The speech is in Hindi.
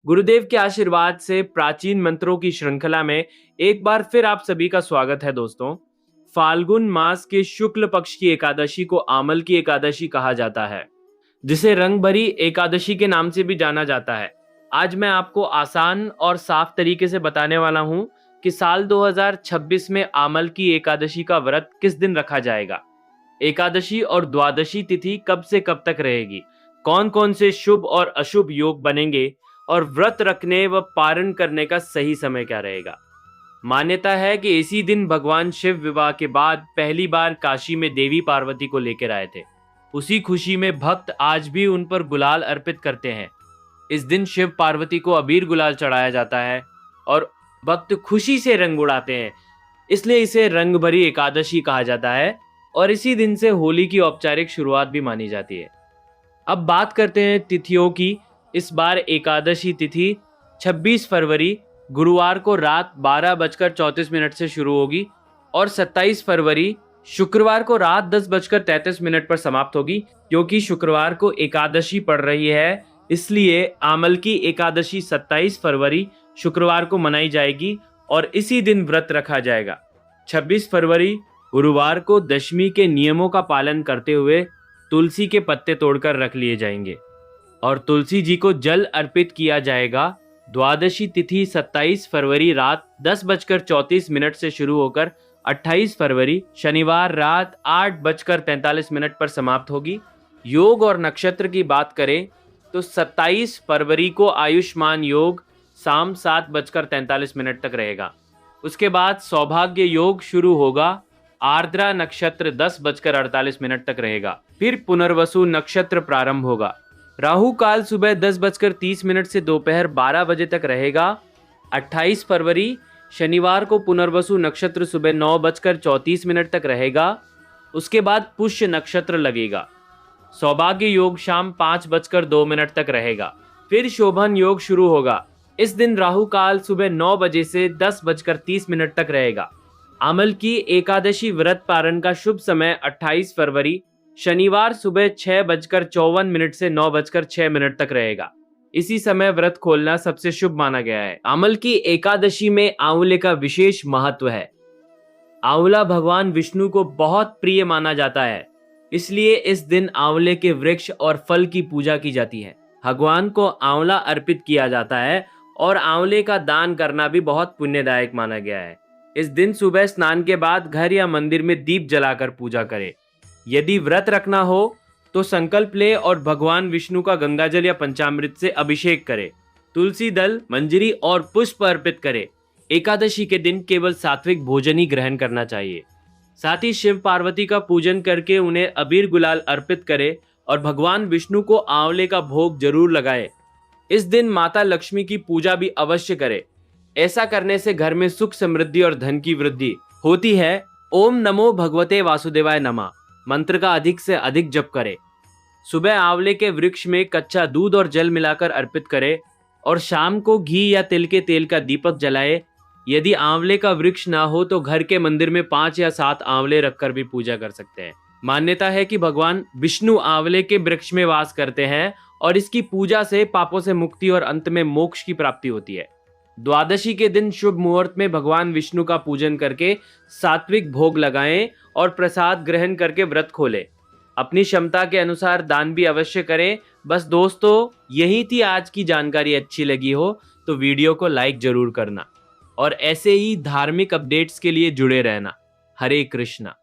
गुरुदेव के आशीर्वाद से प्राचीन मंत्रों की श्रृंखला में एक बार फिर आप सभी का स्वागत है दोस्तों। फाल्गुन मास के शुक्ल पक्ष की एकादशी को आमल की एकादशी कहा जाता है, जिसे रंग भरी एकादशी के नाम से भी जाना जाता है। आज मैं आपको आसान और साफ तरीके से बताने वाला हूं कि साल 2026 में आमल की एकादशी का व्रत किस दिन रखा जाएगा, एकादशी और द्वादशी तिथि कब से कब तक रहेगी, कौन कौन से शुभ और अशुभ योग बनेंगे और व्रत रखने व पारण करने का सही समय क्या रहेगा। मान्यता है कि इसी दिन भगवान शिव विवाह के बाद पहली बार काशी में देवी पार्वती को लेकर आए थे। उसी खुशी में भक्त आज भी उन पर गुलाल अर्पित करते हैं। इस दिन शिव पार्वती को अबीर गुलाल चढ़ाया जाता है और भक्त खुशी से रंग उड़ाते हैं, इसलिए इसे रंग भरी एकादशी कहा जाता है और इसी दिन से होली की औपचारिक शुरुआत भी मानी जाती है। अब बात करते हैं तिथियों की। इस बार एकादशी तिथि 26 फरवरी गुरुवार को रात 12:34 से शुरू होगी और 27 फरवरी शुक्रवार को रात 10:33 पर समाप्त होगी। क्योंकि शुक्रवार को एकादशी पड़ रही है, इसलिए आमल की एकादशी 27 फरवरी शुक्रवार को मनाई जाएगी और इसी दिन व्रत रखा जाएगा। 26 फरवरी गुरुवार को दशमी के नियमों का पालन करते हुए तुलसी के पत्ते तोड़कर रख लिए जाएंगे और तुलसी जी को जल अर्पित किया जाएगा। द्वादशी तिथि 27 फरवरी रात 10:34 से शुरू होकर 28 फरवरी शनिवार रात 8:43 पर समाप्त होगी। योग और नक्षत्र की बात करें तो 27 फरवरी को आयुष्मान योग शाम 7:43 तक रहेगा। उसके बाद सौभाग्य योग शुरू होगा। आर्द्रा नक्षत्र 10:48 तक रहेगा। फिर पुनर्वसु नक्षत्र प्रारंभ होगा। राहु काल सुबह 10:30 से दोपहर 12 बजे तक रहेगा। 28 फरवरी शनिवार को पुनर्वसु नक्षत्र सुबह 9:34 तक रहेगा। उसके बाद पुष्य नक्षत्र लगेगा। सौभाग्य योग शाम 5:02 तक रहेगा। फिर शोभन योग शुरू होगा। इस दिन राहु काल सुबह 9 बजे से 10:30 तक रहेगा। आमल की एकादशी व्रत पारण का शुभ समय 28 फरवरी शनिवार सुबह 6:54 से 9:06 तक रहेगा। इसी समय व्रत खोलना सबसे शुभ माना गया है। आमल की एकादशी में आंवले का विशेष महत्व है। आंवला भगवान विष्णु को बहुत प्रिय माना जाता है, इसलिए इस दिन आंवले के वृक्ष और फल की पूजा की जाती है। भगवान को आंवला अर्पित किया जाता है और आंवले का दान करना भी बहुत पुण्यदायक माना गया है। इस दिन सुबह स्नान के बाद घर या मंदिर में दीप जलाकर पूजा करें। यदि व्रत रखना हो तो संकल्प ले और भगवान विष्णु का गंगाजल या पंचामृत से अभिषेक करें। तुलसी दल, मंजरी और पुष्प अर्पित करें। एकादशी के दिन केवल सात्विक भोजन ही ग्रहण करना चाहिए। साथ ही शिव पार्वती का पूजन करके उन्हें अबीर गुलाल अर्पित करें और भगवान विष्णु को आंवले का भोग जरूर लगाए। इस दिन माता लक्ष्मी की पूजा भी अवश्य करें। ऐसा करने से घर में सुख, समृद्धि और धन की वृद्धि होती है। ओम नमो भगवते वासुदेवाय नमः मंत्र का अधिक से अधिक जप करें। सुबह आंवले के वृक्ष में कच्चा दूध और जल मिलाकर अर्पित करें और शाम को घी या तिल के तेल का दीपक जलाए। यदि आंवले का वृक्ष ना हो तो घर के मंदिर में 5 या 7 आंवले रखकर भी पूजा कर सकते हैं। मान्यता है कि भगवान विष्णु आंवले के वृक्ष में वास करते हैं और इसकी पूजा से पापों से मुक्ति और अंत में मोक्ष की प्राप्ति होती है। द्वादशी के दिन शुभ मुहूर्त में भगवान विष्णु का पूजन करके सात्विक भोग लगाएं और प्रसाद ग्रहण करके व्रत खोलें। अपनी क्षमता के अनुसार दान भी अवश्य करें। बस दोस्तों, यही थी आज की जानकारी। अच्छी लगी हो तो वीडियो को लाइक जरूर करना और ऐसे ही धार्मिक अपडेट्स के लिए जुड़े रहना। हरे कृष्णा।